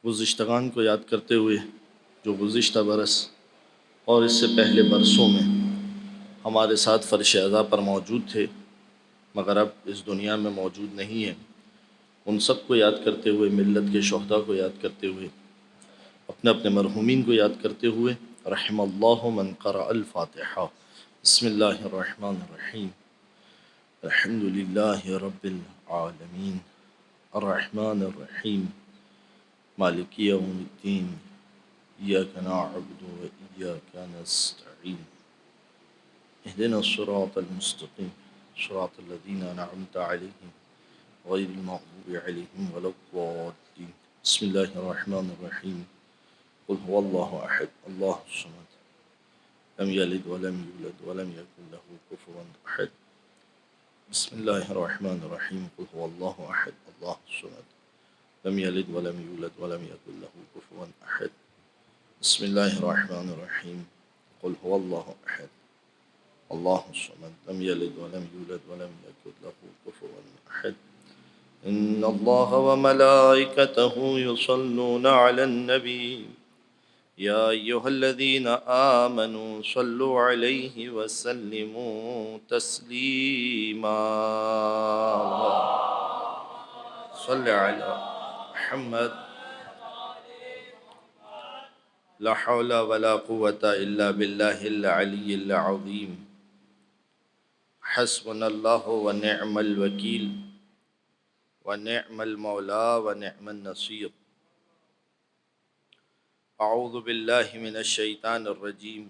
گزشتگان کو یاد کرتے ہوئے جو گزشتہ برس اور اس سے پہلے برسوں میں ہمارے ساتھ فرش عزا پر موجود تھے مگر اب اس دنیا میں موجود نہیں ہیں، ان سب کو یاد کرتے ہوئے، ملت کے شہداء کو یاد کرتے ہوئے، اپنے اپنے مرحومین کو یاد کرتے ہوئے، رحم اللہ من قرأ الفاتحہ۔ بسم اللہ الرحمن الرحیم، الحمد للہ رب العالمین، الرحمن الرحیم، مالک یوم الدین، ایاک نعبد و ایاک نستعین، اہدنا الصراط المستقیم، صراط الذین انعمت علیہم غیر المغضوب علیہم ولا الضالین۔ بسم اللہ الرحمن الرحیم، قل هو اللہ احد اللہ الصمد لم یلد ولم یولد ولم یکن له کفوا احد۔ بسم اللہ الرحمن الرحیم، قل هو اللہ احد اللہ الصمد لم یلد ولم یولد ولم یکن له کفوا احد۔ بسم اللہ الرحمن الرحیم، قل هو اللہ احد اللہ الصمد لم یلد ولم یولد ولم یکن له کفوا احد۔ ان اللہ وملائکته یصلون علی النبی یا ایہا الذین آمنوا صلوا علیہ وسلموا تسلیما۔ صل علی محمد، لا حول ولا قوة الا باللہ العلی العظیم، حسبنا اللہ ونعم الوکیل ونعم المولا ونعم النصیر۔ اعوذ باللہ من الشیطان الرجیم،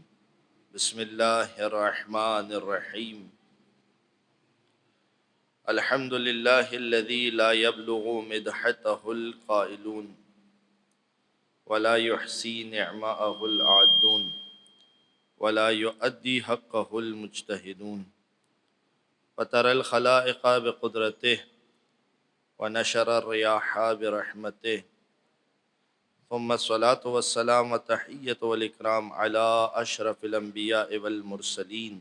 بسم اللہ الرحمن الرحیم۔ الحمد للہ الذی لا یبلغ مدحتہ القائلون ولا یحصی نعماءہ العادون ولا یؤدی حقہ المجتہدون، فطر الخلائق بقدرتہ ونشر الریاح برحمتہ، ثم الصلاة والسلام والتحیۃ والاکرام علی اشرف الانبیاء والمرسلین،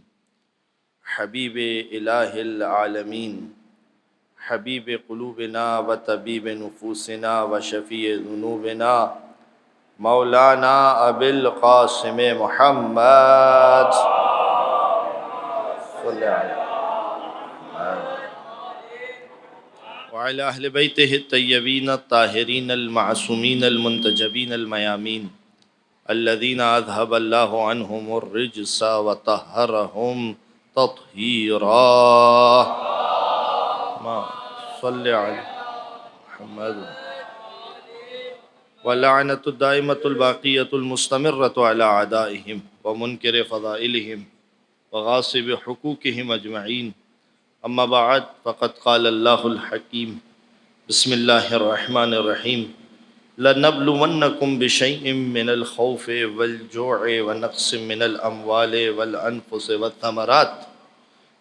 حبیب الہ العالمین، حبیب قلوبنا وطبیب نفوسنا وشفیع ذنوبنا، مولانا ابی القاسم محمد صلی اللہ علیہ وعلی اہل بیتہ الطیبین الطاہرین المعصومین المنتجبین المیامین، الذین اذھب اللہ عنہم الرجس وطہرہم تطہیرا۔ صلی علی محمد۔ واللعنۃ الدائمۃ الباقیۃ المستمرۃ علی اعدائہم ومنکر فضائلہم وغاصب حقوقہم اجمعین، اما بعد فقد قال اللہ الحکیم، بسم اللہ الرحمن الرحیم، لَنَبْلُوَنَّكُمْ بِشَيْءٍ مِّنَ الْخَوْفِ وَالْجُوعِ وَنَقْصٍ مِّنَ الْأَمْوَالِ وَالْأَنفُسِ وَالثَّمَرَاتِ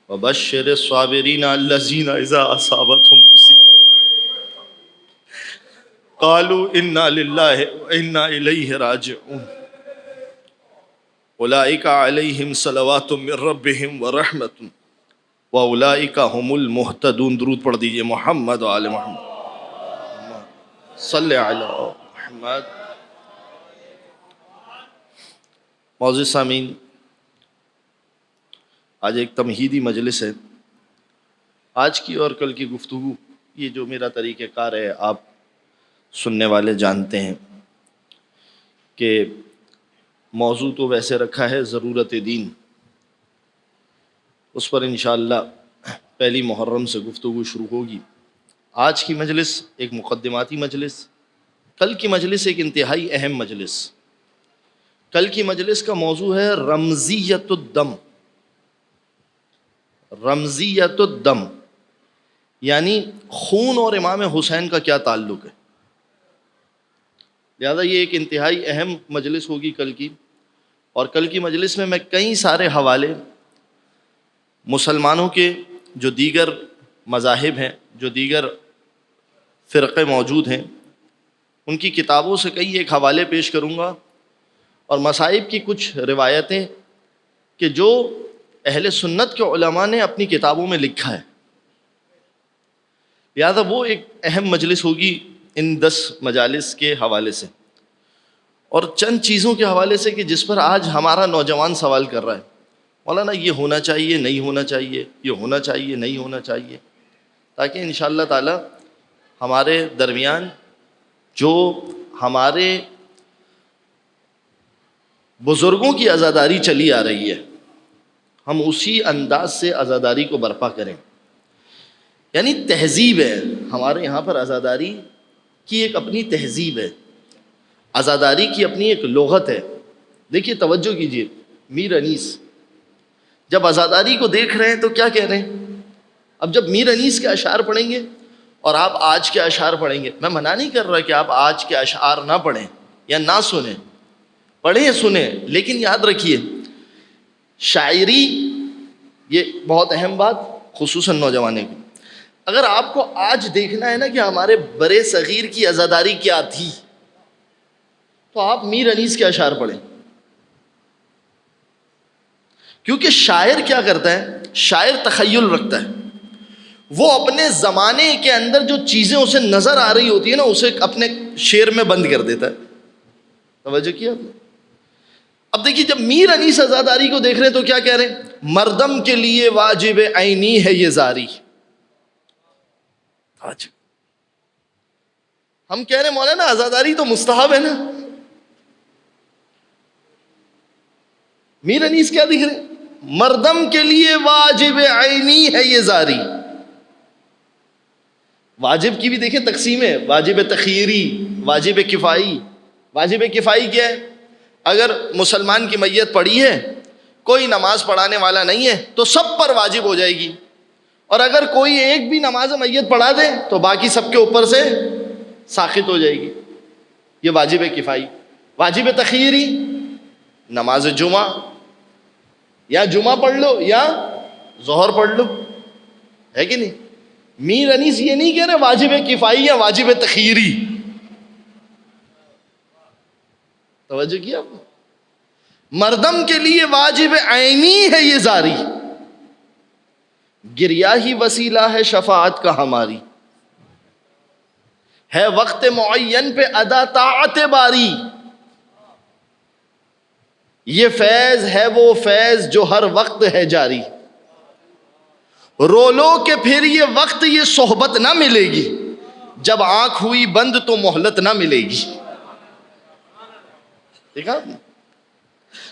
وَبَشِّرِ الصَّابِرِينَ الَّذِينَ إِذَا أَصَابَتْهُمْ مُصِيبَةٌ قَالُوا إِنَّا لِلَّهِ وَإِنَّا إِلَيْهِ راجعون، أُولَئِكَ عَلَيْهِمْ صَلَوَاتٌ مِّن رَّبِّهِمْ وَرَحْمَةٌ وَأُولَئِكَ هُمُ الْمُهْتَدُونَ۔ درود پڑھ دیجئے محمد و آل محمد، صلی علی محمد۔ معزز سامعین، آج ایک تمہیدی مجلس ہے۔ آج کی اور کل کی گفتگو، یہ جو میرا طریقہ کار ہے آپ سننے والے جانتے ہیں کہ موضوع تو ویسے رکھا ہے ضرورت دین، اس پر انشاءاللہ پہلی محرم سے گفتگو شروع ہوگی۔ آج کی مجلس ایک مقدماتی مجلس، کل کی مجلس ایک انتہائی اہم مجلس۔ کل کی مجلس کا موضوع ہے رمزیت الدم۔ رمزیت الدم یعنی خون اور امام حسین کا کیا تعلق ہے۔ لہذا یہ ایک انتہائی اہم مجلس ہوگی کل کی، اور کل کی مجلس میں کئی سارے حوالے مسلمانوں کے جو دیگر مذاہب ہیں، جو دیگر فرقے موجود ہیں، ان کی کتابوں سے کئی ایک حوالے پیش کروں گا، اور مصائب کی کچھ روایتیں کہ جو اہل سنت کے علماء نے اپنی کتابوں میں لکھا ہے۔ لہذا وہ ایک اہم مجلس ہوگی ان 10 مجالس کے حوالے سے اور چند چیزوں کے حوالے سے کہ جس پر آج ہمارا نوجوان سوال کر رہا ہے، مولانا یہ ہونا چاہیے نہیں ہونا چاہیے، یہ ہونا چاہیے نہیں ہونا چاہیے، تاکہ انشاءاللہ تعالی ہمارے درمیان جو ہمارے بزرگوں کی عزاداری چلی آ رہی ہے ہم اسی انداز سے عزاداری کو برپا کریں۔ یعنی تہذیب ہے ہمارے یہاں پر، عزاداری کی ایک اپنی تہذیب ہے، عزاداری کی اپنی ایک لغت ہے۔ دیکھیے توجہ کیجیے، میر انیس جب عزاداری کو دیکھ رہے ہیں تو کیا کہہ رہے ہیں؟ اب جب میر انیس کے اشعار پڑھیں گے اور آپ آج کے اشعار پڑھیں گے، میں منع نہیں کر رہا کہ آپ آج کے اشعار نہ پڑھیں یا نہ سنیں، پڑھیں سنیں، لیکن یاد رکھیے شاعری، یہ بہت اہم بات خصوصاً نوجوانوں کی، اگر آپ کو آج دیکھنا ہے نا کہ ہمارے برے صغیر کی عزاداری کیا تھی تو آپ میر انیس کے اشعار پڑھیں، کیونکہ شاعر کیا کرتا ہے؟ شاعر تخیل رکھتا ہے، وہ اپنے زمانے کے اندر جو چیزیں اسے نظر آ رہی ہوتی ہے نا اسے اپنے شعر میں بند کر دیتا ہے۔ توجہ کیا آپ نے؟ اب دیکھیے جب میر انیس عزاداری کو دیکھ رہے ہیں تو کیا کہہ رہے ہیں؟ مردم کے لیے واجب عینی ہے یہ زاری۔ آج ہم کہہ رہے ہیں مولانا عزاداری تو مستحب ہے نا، میر انیس کیا دکھ رہے ہیں؟ مردم کے لیے واجب عینی ہے یہ زاری۔ واجب کی بھی دیکھیں تقسیم ہے، واجب تخیری، واجب کفائی۔ واجب کفائی کیا ہے؟ اگر مسلمان کی میت پڑی ہے، کوئی نماز پڑھانے والا نہیں ہے تو سب پر واجب ہو جائے گی، اور اگر کوئی ایک بھی نماز میت پڑھا دے تو باقی سب کے اوپر سے ساقط ہو جائے گی، یہ واجب کفائی۔ واجب تخیری، نماز جمعہ، یا جمعہ پڑھ لو یا ظہر پڑھ لو، ہے کہ نہیں؟ میر انیس یہ نہیں کہہ رہے واجب کفائی یا واجب تخیری۔ توجہ کیا آپ نے؟ مردم کے لیے واجب عینی ہے یہ زاری، گریہ ہی وسیلہ ہے شفاعت کا ہماری، ہے وقت معین پہ ادا طاعت باری، یہ فیض ہے وہ فیض جو ہر وقت ہے جاری، رو لو کہ پھر یہ وقت یہ صحبت نہ ملے گی، جب آنکھ ہوئی بند تو مہلت نہ ملے گی۔ دیکھا آپ نے؟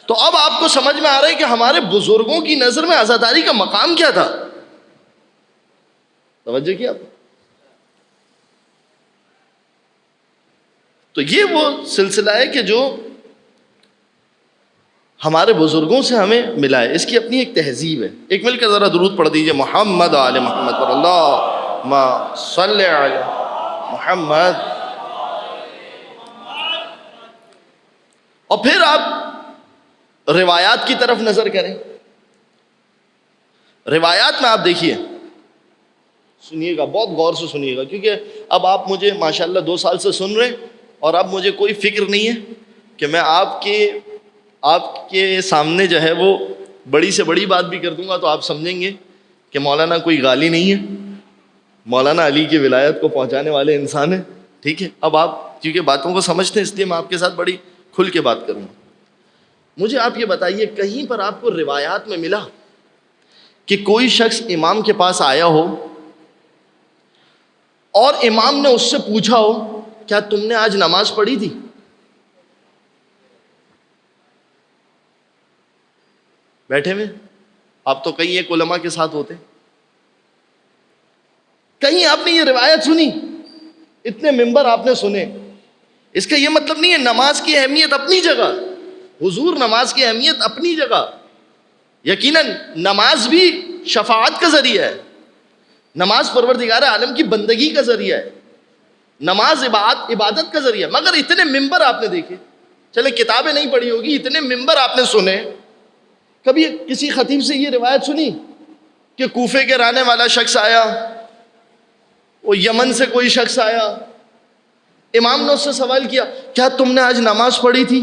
تو اب آپ کو سمجھ میں آ رہا ہے کہ ہمارے بزرگوں کی نظر میں عزاداری کا مقام کیا تھا۔ توجہ کیا آپ نے؟ تو یہ وہ سلسلہ ہے کہ جو ہمارے بزرگوں سے ہمیں ملا ہے، اس کی اپنی ایک تہذیب ہے۔ ایک مل کر ذرا درود پڑھ دیجئے محمد آل محمد پر، اللہم صلی علی محمد۔ اور پھر آپ روایات کی طرف نظر کریں، روایات میں آپ دیکھیے، سنیے گا بہت غور سے سنیے گا، کیونکہ اب آپ مجھے ماشاءاللہ 2 سال سے سن رہے ہیں اور اب مجھے کوئی فکر نہیں ہے کہ میں آپ کے سامنے جو ہے وہ بڑی سے بڑی بات بھی کر دوں گا تو آپ سمجھیں گے کہ مولانا کوئی غالی نہیں ہے، مولانا علی کی ولایت کو پہنچانے والے انسان ہیں۔ ٹھیک ہے، اب آپ کیونکہ باتوں کو سمجھتے ہیں اس لیے میں آپ کے ساتھ بڑی کھل کے بات کروں گا۔ مجھے آپ یہ بتائیے کہیں پر آپ کو روایات میں ملا کہ کوئی شخص امام کے پاس آیا ہو اور امام نے اس سے پوچھا ہو کیا تم نے آج نماز پڑھی تھی؟ بیٹھے ہوئے آپ تو کئی ایک علماء کے ساتھ ہوتے، کہیں آپ نے یہ روایت سنی؟ اتنے ممبر آپ نے سنے، اس کا یہ مطلب نہیں ہے نماز کی اہمیت اپنی جگہ، حضور نماز کی اہمیت اپنی جگہ، یقیناً نماز بھی شفاعت کا ذریعہ ہے، نماز پروردگار عالم کی بندگی کا ذریعہ ہے، نماز عبادت کا ذریعہ، مگر اتنے ممبر آپ نے دیکھے، چلے کتابیں نہیں پڑھی ہوگی، اتنے ممبر آپ نے سنے۔ کبھی کسی خطیب سے یہ روایت سنی کہ کوفے کے رہنے والا شخص آیا، وہ یمن سے کوئی شخص آیا، امام نے اس سے سوال کیا کیا تم نے آج نماز پڑھی تھی؟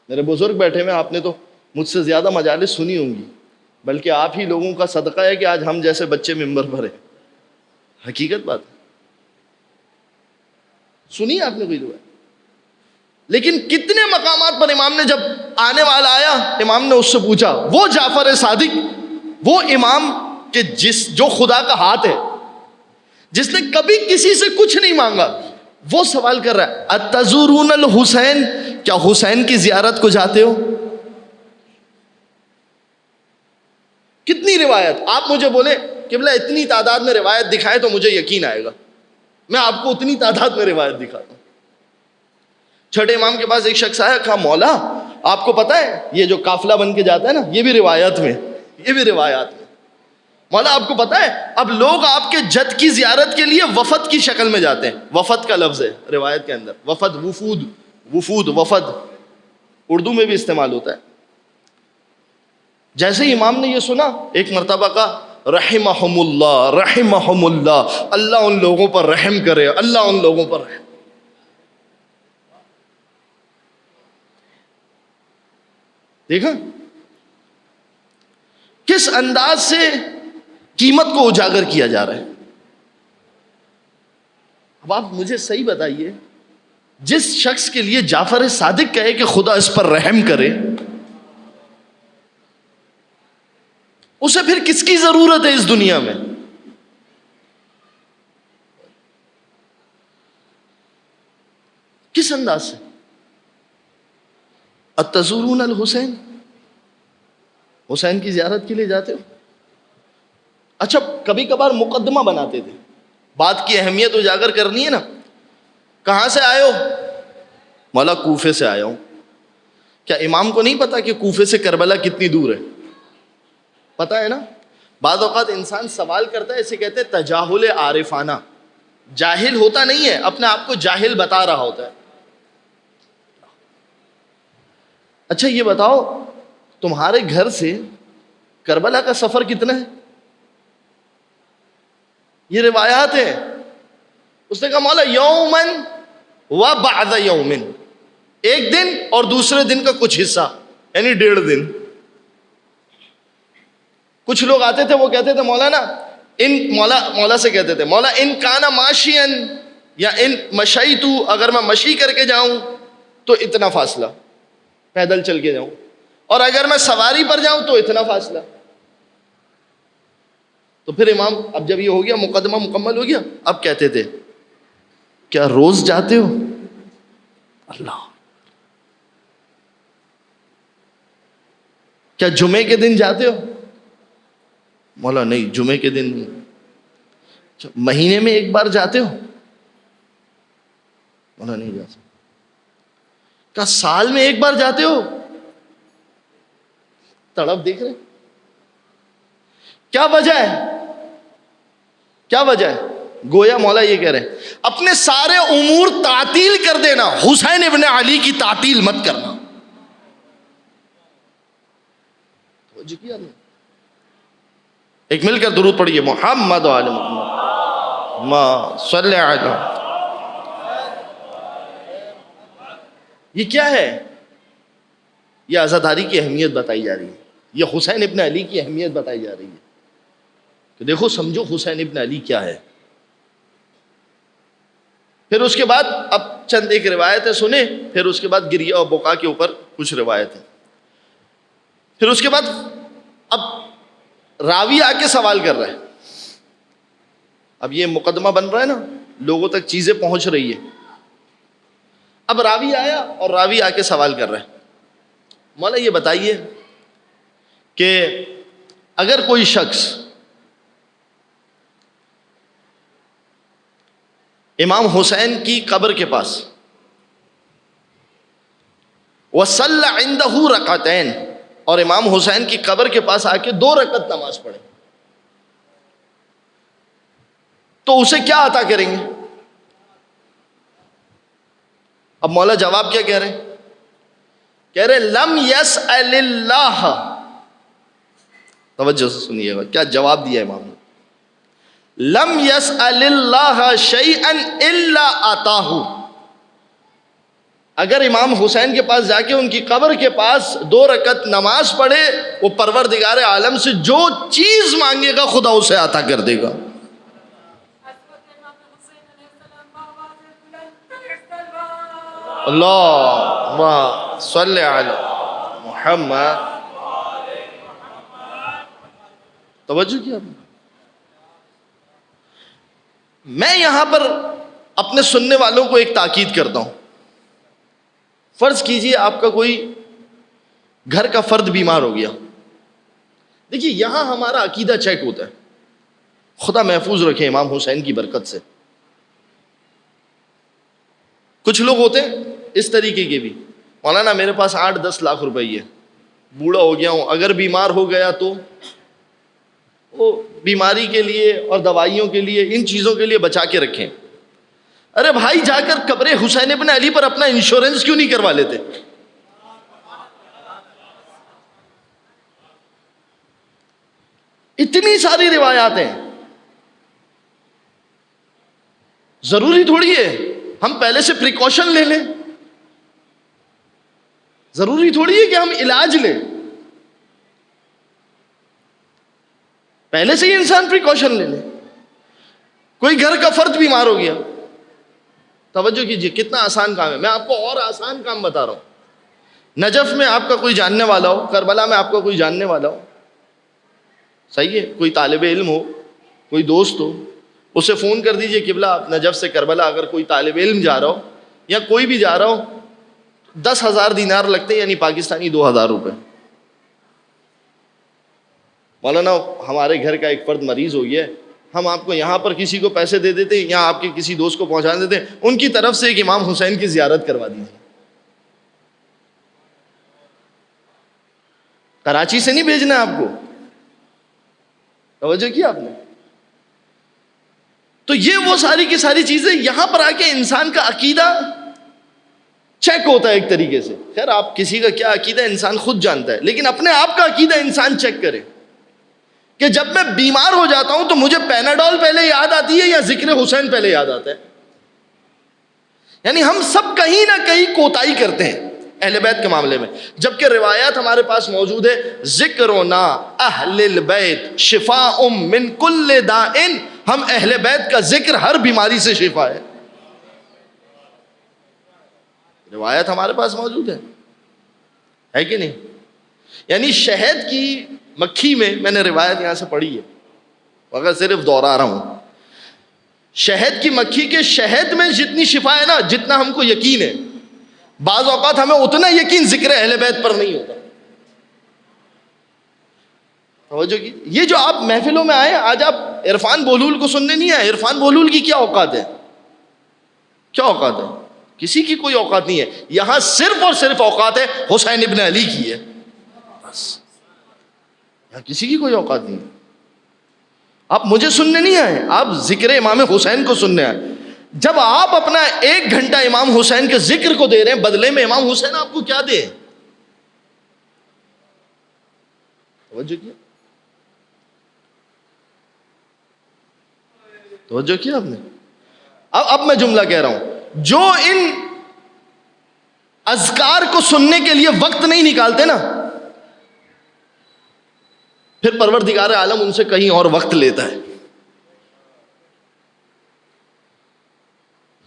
میرے بزرگ بیٹھے ہوئے، آپ نے تو مجھ سے زیادہ مجالس سنی ہوں گی، بلکہ آپ ہی لوگوں کا صدقہ ہے کہ آج ہم جیسے بچے ممبر پر ہیں۔ حقیقت بات ہے. سنی آپ نے کوئی روایت؟ لیکن کتنے مقامات پر امام نے جب آنے والا آیا، امام نے اس سے پوچھا، وہ جعفر صادق، وہ امام کہ جو خدا کا ہاتھ ہے، جس نے کبھی کسی سے کچھ نہیں مانگا، وہ سوال کر رہا ہے اتزورون الحسین، کیا حسین کی زیارت کو جاتے ہو؟ کتنی روایت آپ مجھے بولے کہ بلا اتنی تعداد میں روایت دکھائے تو مجھے یقین آئے گا، میں آپ کو اتنی تعداد میں روایت دکھاتا ہوں. چھٹے امام کے پاس ایک شخص آیا، کہا مولا آپ کو پتا ہے یہ جو قافلہ بن کے جاتا ہے نا، یہ بھی روایات میں مولا آپ کو پتا ہے اب لوگ آپ کے جد کی زیارت کے لیے وفد کی شکل میں جاتے ہیں. وفد کا لفظ ہے روایت کے اندر، وفد، وفود، وفد اردو میں بھی استعمال ہوتا ہے. جیسے ہی امام نے یہ سنا، ایک مرتبہ کا رحمہم اللہ، اللہ ان لوگوں پر رحم کرے، اللہ ان لوگوں پر رحم. دیکھا کس انداز سے قیمت کو اجاگر کیا جا رہا ہے. اب آپ مجھے صحیح بتائیے، جس شخص کے لیے جعفر صادق کہے کہ خدا اس پر رحم کرے، اسے پھر کس کی ضرورت ہے اس دنیا میں؟ کس انداز سے؟ اتزورون الحسین، حسین کی زیارت کے لیے جاتے ہو؟ اچھا کبھی کبھار مقدمہ بناتے تھے، بات کی اہمیت اجاگر کرنی ہے نا. کہاں سے آئے ہو؟ مولا کوفے سے آیا ہوں. کیا امام کو نہیں پتا کہ کوفے سے کربلا کتنی دور ہے؟ پتا ہے نا. بعض اوقات انسان سوال کرتا ہے، اسے کہتے ہیں تجاہل عارفانہ. جاہل ہوتا نہیں ہے، اپنے آپ کو جاہل بتا رہا ہوتا ہے. اچھا یہ بتاؤ تمہارے گھر سے کربلا کا سفر کتنا ہے؟ یہ روایات ہیں. اس نے کہا مولا یومن و بعد یومن، ایک دن اور دوسرے دن کا کچھ حصہ، یعنی 1.5 دن. کچھ لوگ آتے تھے، وہ کہتے تھے مولا سے کہتے تھے مولا ان کانا ماشین، یا ان مشیتو، اگر میں مشی کر کے جاؤں تو اتنا فاصلہ، پیدل چل کے جاؤں، اور اگر میں سواری پر جاؤں تو اتنا فاصلہ. تو پھر امام اب جب یہ ہو گیا، مقدمہ مکمل ہو گیا، اب کہتے تھے کیا روز جاتے ہو؟ اللہ. کیا جمعے کے دن جاتے ہو؟ مولا نہیں، جمعے کے دن نہیں. مہینے میں ایک بار جاتے ہو؟ مولا نہیں جاتے. کیا سال میں ایک بار جاتے ہو؟ تڑپ دیکھ رہے. کیا وجہ ہے؟ کیا وجہ ہے؟ گویا مولا یہ کہہ رہے ہیں اپنے سارے امور تعطیل کر دینا، حسین ابن علی کی تعطیل مت کرنا. ایک مل کر درود پڑھیے، محمد و آل محمد ما صلی علی. یہ کیا ہے؟ یہ عزاداری کی اہمیت بتائی جا رہی ہے، یہ حسین ابن علی کی اہمیت بتائی جا رہی ہے کہ دیکھو سمجھو حسین ابن علی کیا ہے. پھر اس کے بعد اب چند ایک روایتیں سنیں، پھر اس کے بعد گریہ اور بقا کے اوپر کچھ روایتیں. پھر اس کے بعد اب راوی آ کے سوال کر رہا ہے. اب یہ مقدمہ بن رہا ہے نا، لوگوں تک چیزیں پہنچ رہی ہے. اب راوی آیا اور راوی آ کے سوال کر رہا ہے مولا یہ بتائیے کہ اگر کوئی شخص امام حسین کی قبر کے پاس وَصَلَّ عِنْدَهُ رَكَعَتَيْنِ، اور امام حسین کی قبر کے پاس آ کے 2 رکعت نماز پڑھے، تو اسے کیا عطا کریں گے؟ اب مولا جواب کیا کہہ رہے ہیں؟ کہہ رہے لم یسأل اللہ. توجہ سے سنیے گا کیا جواب دیا امام نے. لم یسأل اللہ شیئا الا آتاہ. اگر امام حسین کے پاس جا کے ان کی قبر کے پاس 2 رکعت نماز پڑھے، وہ پروردگار عالم سے جو چیز مانگے گا خدا اسے عطا کر دے گا. اللہم صلی علی محمد. توجہ کیا آپ نے؟ میں یہاں پر اپنے سننے والوں کو ایک تاکید کرتا ہوں. فرض کیجئے آپ کا کوئی گھر کا فرد بیمار ہو گیا. دیکھیے یہاں ہمارا عقیدہ چیک ہوتا ہے. خدا محفوظ رکھے امام حسین کی برکت سے. کچھ لوگ ہوتے ہیں اس طریقے کے بھی، مولانا میرے پاس 8-10 لاکھ روپے ہے، بوڑھا ہو گیا ہوں، اگر بیمار ہو گیا تو وہ بیماری کے لیے اور دوائیوں کے لیے ان چیزوں کے لیے بچا کے رکھیں. ارے بھائی جا کر قبر حسین ابن علی پر اپنا انشورنس کیوں نہیں کروا لیتے؟ اتنی ساری روایات ہیں. ضروری تھوڑی ہے ہم پہلے سے پریکاشن لے لیں، ضروری تھوڑی ہے کہ ہم علاج لیں. پہلے سے ہی انسان پریکاشن لے لے. کوئی گھر کا فرد بیمار ہو گیا، توجہ کیجئے کتنا آسان کام ہے. میں آپ کو اور آسان کام بتا رہا ہوں. نجف میں آپ کا کوئی جاننے والا ہو، کربلا میں آپ کا کوئی جاننے والا ہو، صحیح ہے، کوئی طالب علم ہو، کوئی دوست ہو، اسے فون کر دیجئے قبلہ آپ نجف سے کربلا اگر کوئی طالب علم جا رہا ہو یا کوئی بھی جا رہا ہو 10,000 دینار لگتے ہیں، یعنی پاکستانی 2,000 روپے. مولانا ہمارے گھر کا ایک فرد مریض ہو گیا ہے، ہم آپ کو یہاں پر کسی کو پیسے دے دیتے ہیں یا آپ کے کسی دوست کو پہنچا دیتے ہیں، ان کی طرف سے ایک امام حسین کی زیارت کروا دیجیے. کراچی سے نہیں بھیجنا ہے آپ کو. توجہ کیا آپ نے؟ تو یہ وہ ساری کی ساری چیزیں یہاں پر آ کے انسان کا عقیدہ چیک ہوتا ہے ایک طریقے سے. خیر آپ کسی کا کیا عقیدہ انسان خود جانتا ہے، لیکن اپنے آپ کا عقیدہ انسان چیک کرے کہ جب میں بیمار ہو جاتا ہوں تو مجھے پیناڈول پہلے یاد آتی ہے یا ذکر حسین پہلے یاد آتا ہے. یعنی ہم سب کہیں نہ کہیں کوتاہی کرتے ہیں اہل بیت کے معاملے میں، جبکہ روایات ہمارے پاس موجود ہے. ذکرنا اہل البیت شفاء من کل داء، ہم اہل بیت کا ذکر ہر بیماری سے شفا ہے. روایت ہمارے پاس موجود ہے کہ نہیں؟ یعنی شہد کی مکھی میں نے روایت یہاں سے پڑھی ہے، اگر صرف دوہرا رہا ہوں. شہد کی مکھی کے شہد میں جتنی شفا ہے نا، جتنا ہم کو یقین ہے، بعض اوقات ہمیں اتنا یقین ذکر اہل بیت پر نہیں ہوتا. توجہ کی، یہ جو آپ محفلوں میں آئے، آج آپ عرفان بولول کو سننے نہیں آئے. عرفان بولول کی کیا اوقات ہے؟ کیا اوقات ہے؟ کسی کی کوئی اوقات نہیں ہے. یہاں صرف اور صرف اوقات ہے حسین ابن علی کی ہے، بس. یہاں کسی کی کوئی اوقات نہیں ہے. آپ مجھے سننے نہیں آئے، آپ ذکر امام حسین کو سننے آئے. جب آپ اپنا 1 گھنٹہ امام حسین کے ذکر کو دے رہے ہیں، بدلے میں امام حسین آپ کو کیا دے؟ توجہ کیا؟ توجہ کیا آپ نے؟ اب میں جملہ کہہ رہا ہوں، جو ان اذکار کو سننے کے لیے وقت نہیں نکالتے نا، پھر پروردگار عالم ان سے کہیں اور وقت لیتا ہے.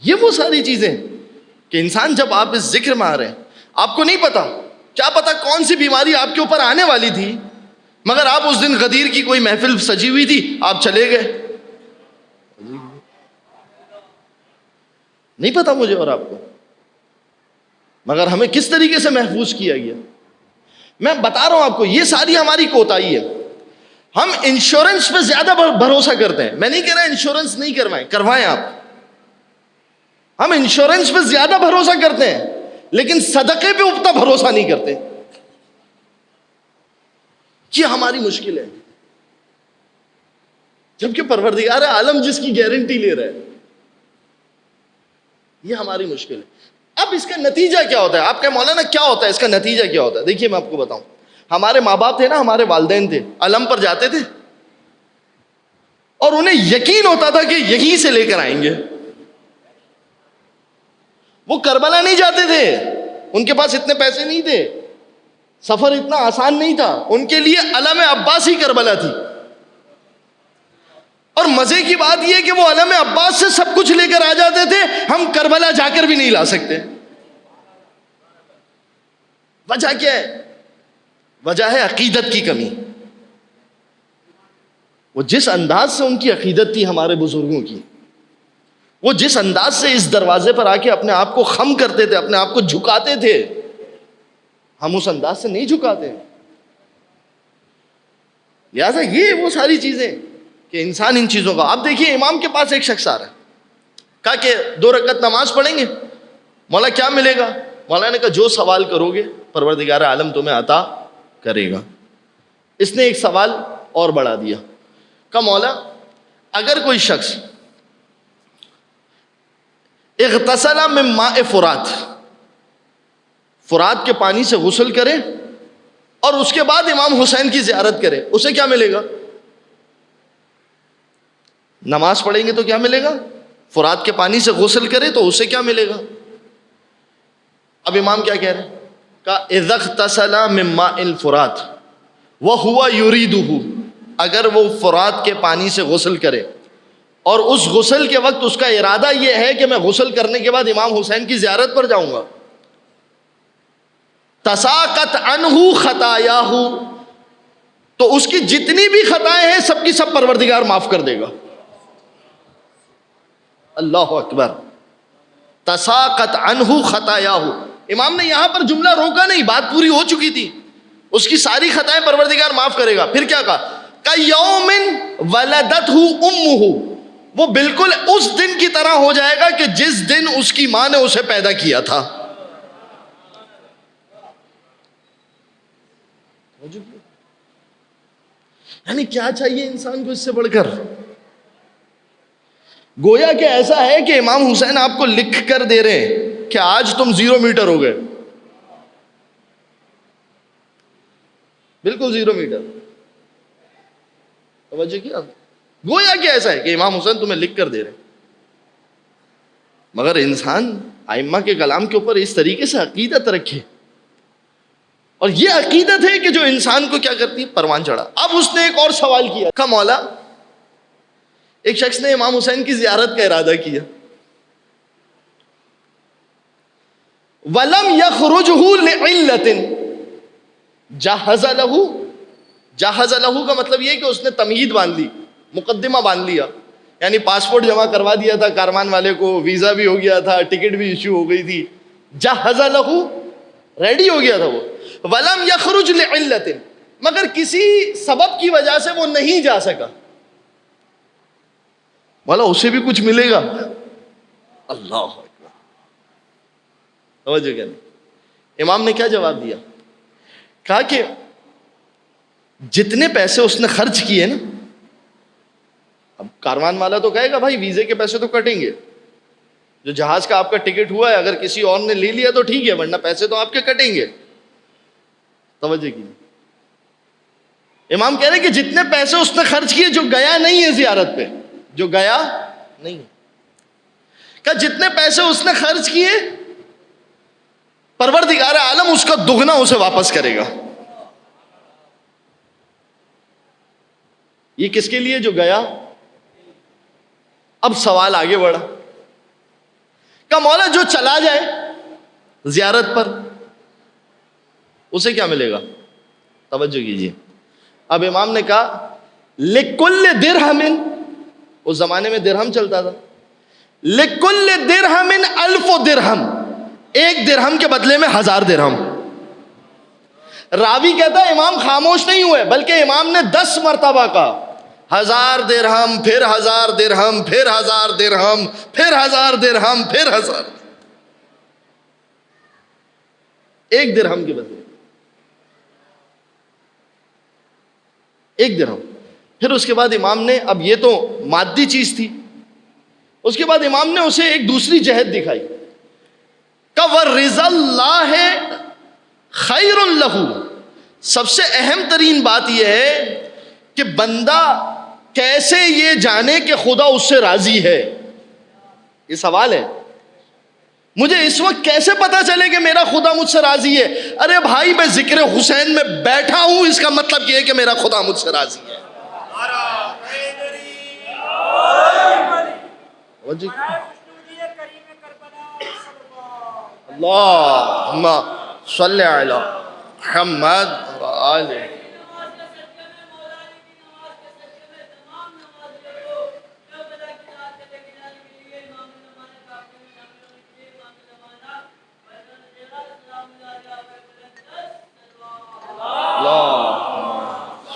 یہ وہ ساری چیزیں کہ انسان جب آپ اس ذکر میں آ رہے ہیں، آپ کو نہیں پتا، کیا پتا کون سی بیماری آپ کے اوپر آنے والی تھی، مگر آپ اس دن غدیر کی کوئی محفل سجی ہوئی تھی، آپ چلے گئے. نہیں پتا مجھے اور آپ کو، مگر ہمیں کس طریقے سے محفوظ کیا گیا. میں بتا رہا ہوں آپ کو، یہ ساری ہماری کوتاہی ہے. ہم انشورنس پہ زیادہ بھروسہ کرتے ہیں. میں نہیں کہہ رہا انشورنس نہیں کروائیں، کروائیں آپ. ہم انشورنس پہ زیادہ بھروسہ کرتے ہیں، لیکن صدقے پہ اتنا بھروسہ نہیں کرتے. یہ ہماری مشکل ہے. جبکہ پروردگار عالم جس کی گارنٹی لے رہا ہے، یہ ہماری مشکل ہے. اب اس کا نتیجہ کیا ہوتا ہے؟ آپ کہ مولانا کیا ہوتا ہے اس کا نتیجہ کیا ہوتا ہے؟ دیکھیے میں آپ کو بتاؤں. ہمارے ماں باپ تھے نا، ہمارے والدین تھے، علم پر جاتے تھے اور انہیں یقین ہوتا تھا کہ یہیں سے لے کر آئیں گے. وہ کربلا نہیں جاتے تھے، ان کے پاس اتنے پیسے نہیں تھے، سفر اتنا آسان نہیں تھا. ان کے لیے علم عباس ہی کربلا تھی. اور مزے کی بات یہ کہ وہ علم عباس سے سب کچھ لے کر آ جاتے تھے، ہم کربلا جا کر بھی نہیں لا سکتے. وجہ کیا ہے؟ وجہ ہے عقیدت کی کمی. وہ جس انداز سے ان کی عقیدت تھی ہمارے بزرگوں کی، وہ جس انداز سے اس دروازے پر آ کے اپنے آپ کو خم کرتے تھے، اپنے آپ کو جھکاتے تھے، ہم اس انداز سے نہیں جھکاتے. لہٰذا یہ وہ ساری چیزیں کہ انسان ان چیزوں کا. آپ دیکھیے امام کے پاس ایک شخص آ رہا ہے، کہا کہ 2 رکعت نماز پڑھیں گے. مولا کیا ملے گا؟ مولا نے کہا جو سوال کرو گے پروردگار عالم تمہیں عطا کرے گا. اس نے ایک سوال اور بڑھا دیا، کہا مولا اگر کوئی شخص اغتسل من ماء فرات، فرات کے پانی سے غسل کرے اور اس کے بعد امام حسین کی زیارت کرے، اسے کیا ملے گا؟ نماز پڑھیں گے تو کیا ملے گا؟ فرات کے پانی سے غسل کرے تو اسے کیا ملے گا؟ اب امام کیا کہہ رہے ہیں؟ کہ اذا اغتسل من ماء الفرات وهو يريده، اگر وہ فرات کے پانی سے غسل کرے اور اس غسل کے وقت اس کا ارادہ یہ ہے کہ میں غسل کرنے کے بعد امام حسین کی زیارت پر جاؤں گا، تساقط عنہ خطایاہ، تو اس کی جتنی بھی خطائیں ہیں سب کی سب پروردگار معاف کر دے گا. اللہ اکبر. تساقط عنہ خطایاہ. امام نے یہاں پر جملہ روکا نہیں، بات پوری ہو چکی تھی. اس کی ساری خطائیں پروردگار معاف کرے گا. پھر کیا کہا؟ کَیَوْمٍ وَلَدَتْهُ أُمُّهُ، وہ بالکل اس دن کی طرح ہو جائے گا کہ جس دن اس کی ماں نے اسے پیدا کیا تھا. یعنی کیا چاہیے انسان کو اس سے بڑھ کر؟ گویا کہ ایسا ہے کہ امام حسین آپ کو لکھ کر دے رہے ہیں کہ آج تم 0 میٹر ہو گئے، بالکل 0 میٹر. توجہ کیا؟ گویا کہ ایسا ہے کہ امام حسین تمہیں لکھ کر دے رہے ہیں. مگر انسان ائمہ کے کلام کے اوپر اس طریقے سے عقیدت رکھے، اور یہ عقیدت ہے کہ جو انسان کو کیا کرتی ہے؟ پروان چڑھا. اب اس نے ایک اور سوال کیا، کہا مولا ایک شخص نے امام حسین کی زیارت کا ارادہ کیا، وَلَمْ يَخْرُجْهُ لِعِلَّةٍ جَهَزَ لَهُ کا مطلب یہ ہے کہ اس نے تمہید باندھ لی، مقدمہ باندھ لیا، یعنی پاسپورٹ جمع کروا دیا تھا کارمان والے کو، ویزا بھی ہو گیا تھا، ٹکٹ بھی ایشو ہو گئی تھی، جَهَزَ لَهُ ریڈی ہو گیا تھا وہ. وَلَمْ يَخْرُجْ لِعِلَّةٍ مگر کسی سبب کی وجہ سے وہ نہیں جا سکا. مولا اسے بھی کچھ ملے گا؟ اللہ اکبر. توجہ کریں. امام نے کیا جواب دیا؟ کہا کہ جتنے پیسے اس نے خرچ کیے نا، اب کاروان والا تو کہے گا بھائی ویزے کے پیسے تو کٹیں گے، جو جہاز کا آپ کا ٹکٹ ہوا ہے اگر کسی اور نے لے لیا تو ٹھیک ہے، ورنہ پیسے تو آپ کے کٹیں گے. توجہ کی. امام کہہ رہے کہ جتنے پیسے اس نے خرچ کیے، جو گیا نہیں ہے زیارت پہ، جو گیا نہیں، کہ جتنے پیسے اس نے خرچ کیے پروردگار عالم اس کا دگنا اسے واپس کرے گا. یہ کس کے لیے؟ جو گیا. اب سوال آگے بڑھا کہ مولا جو چلا جائے زیارت پر اسے کیا ملے گا؟ توجہ کیجیے. اب امام نے کہا لِكُلِّ دِرْهَمٍ، اس زمانے میں درہم چلتا تھا، لِكُلِّ دِرْهَمٍ 1000 درہم، 1 درہم کے بدلے میں 1000 درہم. راوی کہتا ہے امام خاموش نہیں ہوئے بلکہ امام نے 10 مرتبہ کہا 1000 درہم، پھر 1000 درہم، پھر 1000 درہم، پھر 1000 درہم، پھر 1000. 1 درہم کے بدلے 1 درہم. پھر اس کے بعد امام نے، اب یہ تو مادی چیز تھی، اس کے بعد امام نے اسے ایک دوسری جہت دکھائی کہ وَرِضَا اللَّهِ خَيْرٌ لَهُ. سب سے اہم ترین بات یہ ہے کہ بندہ کیسے یہ جانے کہ خدا اس سے راضی ہے. یہ سوال ہے. مجھے اس وقت کیسے پتا چلے کہ میرا خدا مجھ سے راضی ہے؟ ارے بھائی میں ذکر حسین میں بیٹھا ہوں، اس کا مطلب یہ ہے کہ میرا خدا مجھ سے راضی ہے. اللہم صلی علی محمد وآل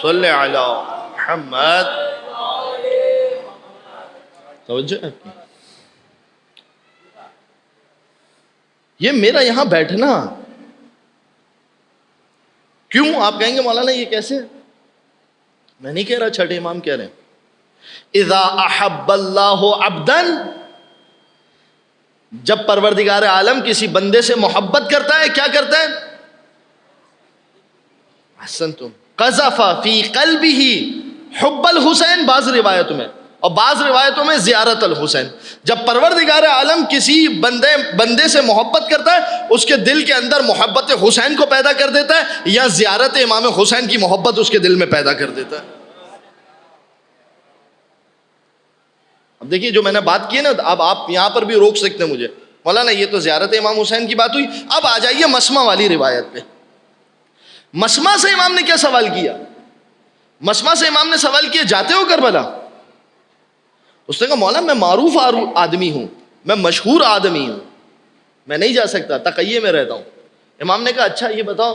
صلی علی محمد. توجہ ہے آپ کی؟ یہ میرا یہاں بیٹھنا کیوں؟ آپ کہیں گے مولانا یہ کیسے؟ میں نہیں کہہ رہا، چھٹے امام کہہ رہے ہیں اذا احب اللہ عبدا، جب پروردگار عالم کسی بندے سے محبت کرتا ہے کیا کرتا ہے؟ احسنتم، قذف فی قلبہ حب الحسین، بعض روایتوں میں، اور بعض روایتوں میں زیارت الحسین. جب پروردگار عالم کسی بندے سے محبت کرتا ہے اس کے دل کے اندر محبت حسین کو پیدا کر دیتا ہے، یا زیارت امام حسین کی محبت اس کے دل میں پیدا کر دیتا ہے. اب دیکھیے جو میں نے بات کی نا، اب آپ یہاں پر بھی روک سکتے ہیں مجھے، مولانا یہ تو زیارت امام حسین کی بات ہوئی، اب آ جائیے مسمع والی روایت پہ. مسمع سے امام نے کیا سوال کیا؟ مسمع سے امام نے سوال کیا جاتے ہو کربلا؟ اس نے کہا مولانا میں معروف آدمی ہوں، میں مشہور آدمی ہوں، میں نہیں جا سکتا، تقیے میں رہتا ہوں. امام نے کہا اچھا یہ بتاؤ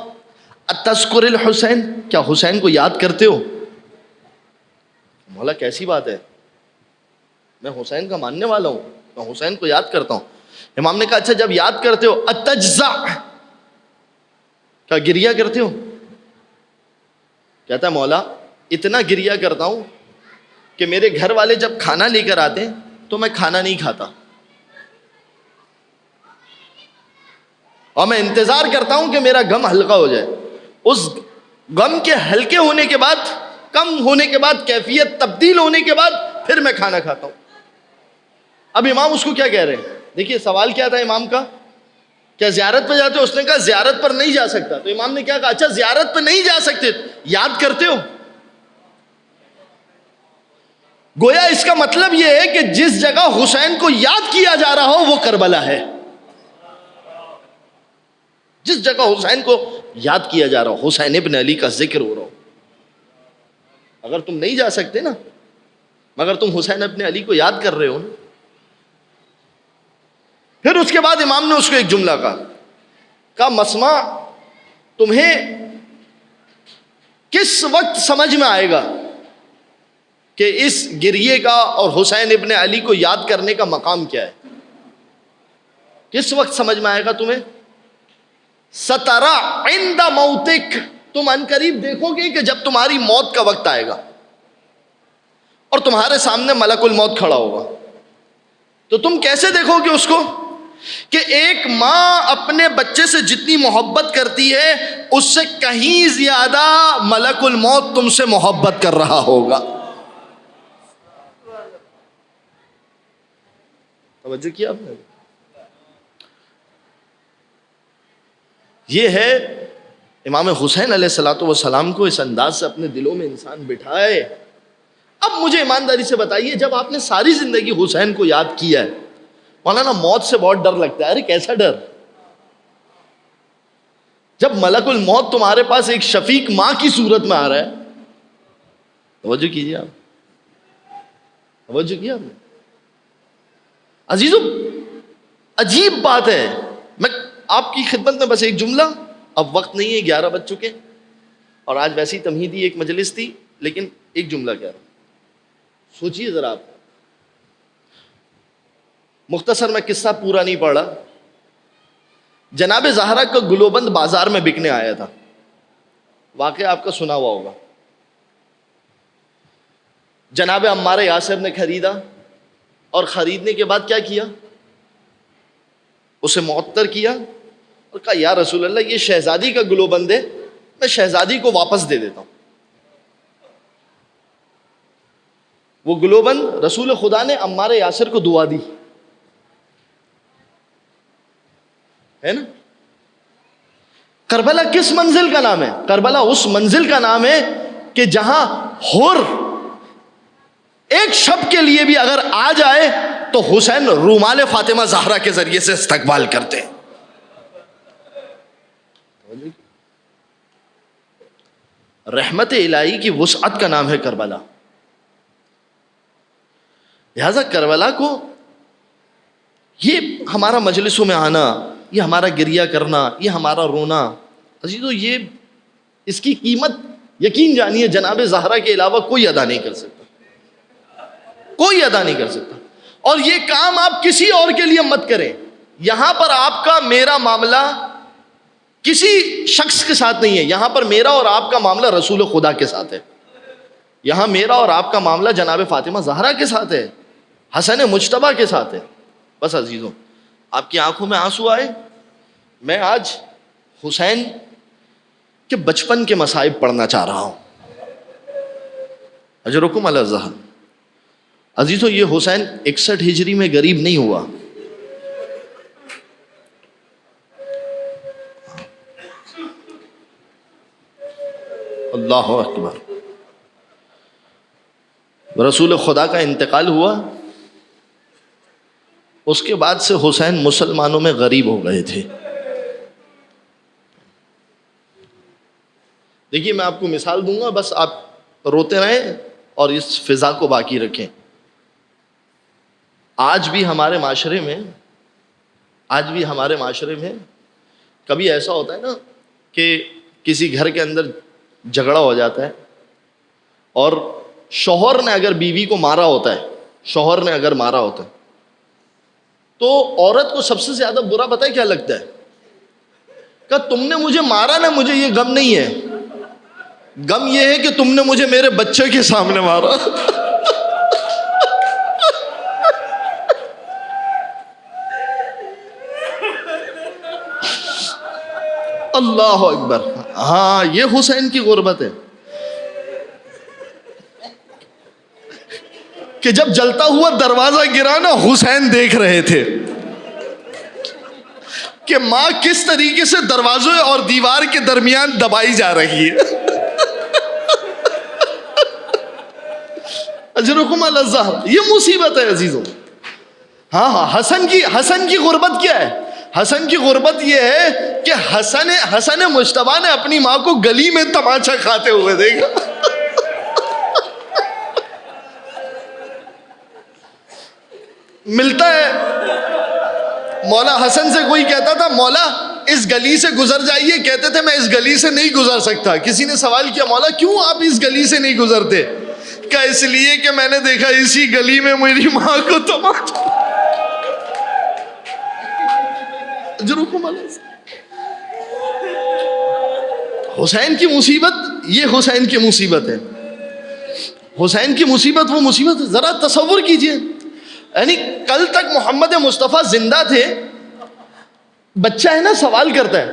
اتذکر الحسین، کیا حسین کو یاد کرتے ہو؟ مولا کیسی بات ہے، میں حسین کا ماننے والا ہوں، میں حسین کو یاد کرتا ہوں. امام نے کہا اچھا جب یاد کرتے ہو اتجزع، کیا گریہ کرتے ہو؟ کہتا ہے مولا اتنا گریہ کرتا ہوں کہ میرے گھر والے جب کھانا لے کر آتے ہیں تو میں کھانا نہیں کھاتا، اور میں انتظار کرتا ہوں کہ میرا غم ہلکا ہو جائے. اس غم کے ہلکے ہونے کے بعد، کم ہونے کے بعد، کیفیت تبدیل ہونے کے بعد پھر میں کھانا کھاتا ہوں. اب امام اس کو کیا کہہ رہے ہیں؟ دیکھیے سوال کیا تھا امام کا، کیا زیارت پہ جاتے ہو؟ اس نے کہا زیارت پر نہیں جا سکتا. تو امام نے کیا کہا اچھا زیارت پہ نہیں جا سکتے، یاد کرتے ہو؟ گویا اس کا مطلب یہ ہے کہ جس جگہ حسین کو یاد کیا جا رہا ہو وہ کربلا ہے. جس جگہ حسین کو یاد کیا جا رہا ہو، حسین ابن علی کا ذکر ہو رہا ہو، اگر تم نہیں جا سکتے نا، مگر تم حسین ابن علی کو یاد کر رہے ہو نا. پھر اس کے بعد امام نے اس کو ایک جملہ کہا مسمع تمہیں کس وقت سمجھ میں آئے گا کہ اس گریے کا اور حسین ابن علی کو یاد کرنے کا مقام کیا ہے؟ کس وقت سمجھ میں آئے گا تمہیں؟ سترا عند موتک، تم عنقریب دیکھو گے کہ جب تمہاری موت کا وقت آئے گا اور تمہارے سامنے ملک الموت کھڑا ہوگا، تو تم کیسے دیکھو گے اس کو؟ کہ ایک ماں اپنے بچے سے جتنی محبت کرتی ہے اس سے کہیں زیادہ ملک الموت تم سے محبت کر رہا ہوگا. توجہ کیا آپ نے؟ یہ ہے امام حسین علیہ الصلوۃ والسلام کو اس انداز سے اپنے دلوں میں انسان بٹھائے. اب مجھے ایمانداری سے بتائیے جب آپ نے ساری زندگی حسین کو یاد کیا ہے، مولانا موت سے بہت ڈر لگتا ہے. ارے کیسا ڈر؟ جب ملک الموت تمہارے پاس ایک شفیق ماں کی صورت میں آ رہا ہے. توجہ کیجیے آپ، توجہ کیا آپ نے؟ عزیزو عجیب بات ہے. میں آپ کی خدمت میں بس ایک جملہ، اب وقت نہیں ہے، 11 بج چکے، اور آج ویسی تمہیدی ایک مجلس تھی، لیکن ایک جملہ کہہ رہا ہوں، سوچیے ذرا آپ. مختصر میں قصہ پورا نہیں پڑھا. جناب زہرا کا گلوبند بازار میں بکنے آیا تھا، واقعہ آپ کا سنا ہوا ہوگا. جناب عمار یاسر نے خریدا، اور خریدنے کے بعد کیا کیا؟ اسے معطر کیا اور کہا یا رسول اللہ یہ شہزادی کا گلوبند ہے، میں شہزادی کو واپس دے دیتا ہوں. وہ گلوبند رسول خدا نے عمار یاسر کو دعا دی ہے نا. کربلا کس منزل کا نام ہے؟ کربلا اس منزل کا نام ہے کہ جہاں حور ایک شب کے لیے بھی اگر آ جائے تو حسین رومال فاطمہ زہرا کے ذریعے سے استقبال کرتے. رحمت الہی کی وسعت کا نام ہے کربلا. لہذا کربلا کو یہ ہمارا مجلسوں میں آنا، یہ ہمارا گریہ کرنا، یہ ہمارا رونا، عزیزو یہ اس کی قیمت یقین جانیے جناب زہرا کے علاوہ کوئی ادا نہیں کر سکتا، کوئی ادا نہیں کر سکتا. اور یہ کام آپ کسی اور کے لیے مت کریں. یہاں پر آپ کا میرا معاملہ کسی شخص کے ساتھ نہیں ہے، یہاں پر میرا اور آپ کا معاملہ رسول خدا کے ساتھ ہے. یہاں میرا اور آپ کا معاملہ جناب فاطمہ زہرا کے ساتھ ہے، حسن مجتبیٰ کے ساتھ ہے. بس عزیزوں آپ کی آنکھوں میں آنسو آئے. میں آج حسین کے بچپن کے مصائب پڑھنا چاہ رہا ہوں. اجرکم علی الزہر. عزیزوں یہ حسین 61 ہجری میں غریب نہیں ہوا. اللہ اکبر. رسول خدا کا انتقال ہوا، اس کے بعد سے حسین مسلمانوں میں غریب ہو گئے تھے. دیکھیے میں آپ کو مثال دوں گا، بس آپ روتے رہیں اور اس فضا کو باقی رکھیں. آج بھی ہمارے معاشرے میں کبھی ایسا ہوتا ہے نا کہ کسی گھر کے اندر جھگڑا ہو جاتا ہے اور شوہر نے اگر بیوی کو مارا ہوتا ہے تو عورت کو سب سے زیادہ برا پتہ ہے کیا لگتا ہے؟ کہ تم نے مجھے مارا نا، مجھے یہ غم نہیں ہے، غم یہ ہے کہ تم نے مجھے میرے بچے کے سامنے مارا. اللہ اکبر. ہاں یہ حسین کی غربت ہے کہ جب جلتا ہوا دروازہ گرا نا حسین دیکھ رہے تھے کہ ماں کس طریقے سے دروازے اور دیوار کے درمیان دبائی جا رہی ہے. اجرکم علی الزہر. یہ مصیبت ہے عزیزوں. ہاں حسن کی غربت کیا ہے؟ حسن کی غربت یہ ہے کہ حسن مجتبیٰ نے اپنی ماں کو گلی میں تماچا کھاتے ہوئے دیکھا. ملتا ہے مولا حسن سے کوئی کہتا تھا مولا اس گلی سے گزر جائیے، کہتے تھے میں اس گلی سے نہیں گزر سکتا. کسی نے سوال کیا مولا کیوں آپ اس گلی سے نہیں گزرتے؟ کہ اس لیے کہ میں نے دیکھا اسی گلی میں میری ماں کو تماچا. حسین کی مصیبت، یہ حسین کی مصیبت ہے. حسین کی مصیبت وہ مصیبت ذرا تصور کیجئے. یعنی کل تک محمد مصطفیٰ زندہ تھے، بچہ ہے نا سوال کرتا ہے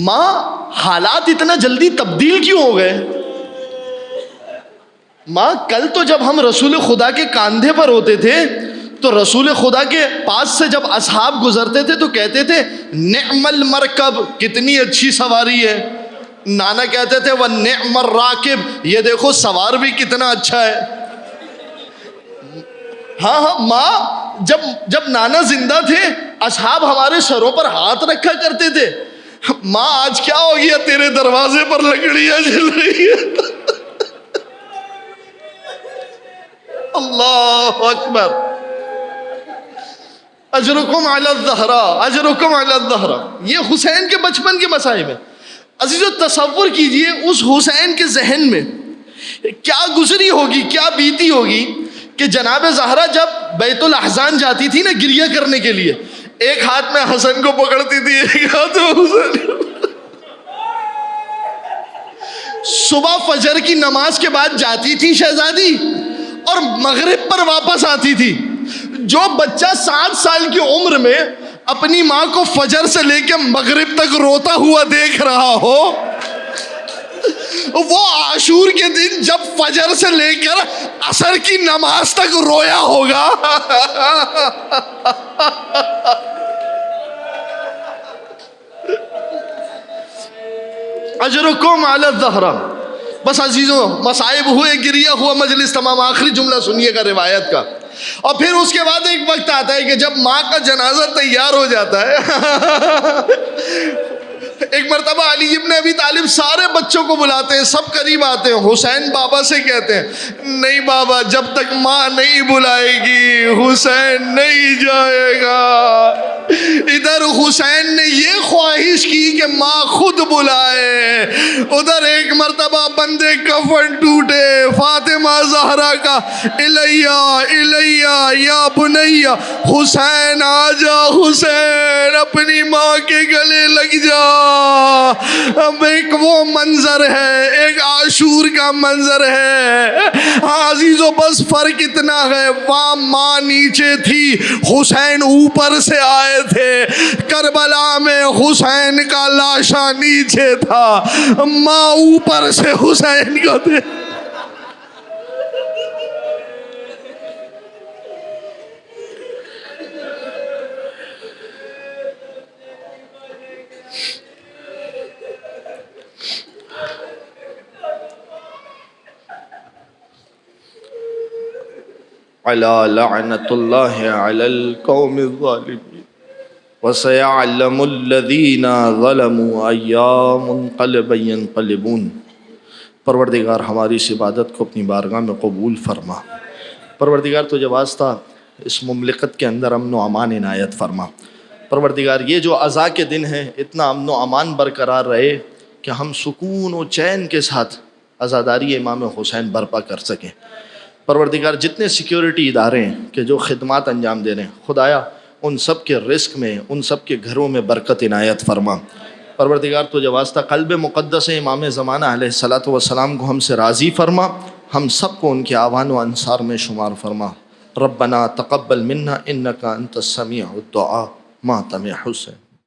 ماں حالات اتنا جلدی تبدیل کیوں ہو گئے؟ ماں کل تو جب ہم رسول خدا کے کاندھے پر ہوتے تھے تو رسول خدا کے پاس سے جب اصحاب گزرتے تھے تو کہتے تھے نعم المرکب، کتنی اچھی سواری ہے. نانا کہتے تھے وَنِعْمَ الرَّاكِبْ، یہ دیکھو سوار بھی کتنا اچھا ہے. ہاں ماں جب نانا زندہ تھے اصحاب ہمارے سروں پر ہاتھ رکھا کرتے تھے. ماں آج کیا ہو گیا تیرے دروازے پر لکڑیاں جل رہی ہے. اللہ اکبر. اجرکم علی الزہرا، اجرکم علی الزہرا. یہ حسین کے بچپن کے مصائب ہیں. عزیزو تصور کیجئے اس حسین کے ذہن میں کیا گزری ہوگی، کیا بیتی ہوگی کہ جناب زہرا جب بیت الاحزان جاتی تھی نا گریہ کرنے کے لیے، ایک ہاتھ میں حسن کو پکڑتی تھی، ایک ہاتھ میں حسین. صبح فجر کی نماز کے بعد جاتی تھی شہزادی اور مغرب پر واپس آتی تھی. جو بچہ 7 سال کی عمر میں اپنی ماں کو فجر سے لے کے مغرب تک روتا ہوا دیکھ رہا ہو، وہ عاشور کے دن جب فجر سے لے کر عصر کی نماز تک رویا ہوگا. اجرکم علی الزہرا. بس عزیزوں مصائب ہوئے، گریہ ہوا، مجلس تمام. آخری جملہ سنیے گا روایت کا. اور پھر اس کے بعد ایک وقت آتا ہے کہ جب ماں کا جنازہ تیار ہو جاتا ہے ایک مرتبہ علی ابن ابی طالب سارے بچوں کو بلاتے ہیں، سب قریب آتے ہیں، حسین بابا سے کہتے ہیں نہیں بابا، جب تک ماں نہیں بلائے گی حسین نہیں جائے گا۔ ادھر حسین نے یہ خواہش کی کہ ماں خود بلائے، ادھر ایک مرتبہ بندے کفن ٹوٹے، فاطمہ زہرا کا الیہ الیہ یا بنیہ، حسین آجا، حسین اپنی ماں کے گلے لگ جا۔ اب ایک وہ منظر ہے، ایک عاشور کا منظر ہے۔ ہاں عزیزو، بس فرق اتنا ہے، وہاں ماں نیچے تھی، حسین اوپر سے آئے تھے۔ کربلا میں حسین کا لاشا نیچے تھا، ماں اوپر سے حسین کو دے۔ علی لعنت اللہ علی القوم الظالمین وسیعلم الذین ظلموا ای منقلب ینقلبون۔ پروردگار ہماری اس عبادت کو اپنی بارگاہ میں قبول فرما۔ پروردگار تجھے واسطہ اس مملکت کے اندر امن و امان عنایت فرما۔ پروردگار یہ جو عزا کے دن ہیں، اتنا امن و امان برقرار رہے کہ ہم سکون و چین کے ساتھ عزاداری امام حسین برپا کر سکیں۔ پروردگار جتنے سیکیورٹی ادارے ہیں کہ جو خدمات انجام دے رہے ہیں، خدایا ان سب کے رزق میں، ان سب کے گھروں میں برکت عنایت فرما۔ پروردگار تجھے واسطہ قلب مقدس امام زمانہ علیہ الصلوۃ والسلام کو ہم سے راضی فرما، ہم سب کو ان کے آوان و انصار میں شمار فرما۔ ربنا تقبل منا انک انت السمیع الدعاء ماتم حسین۔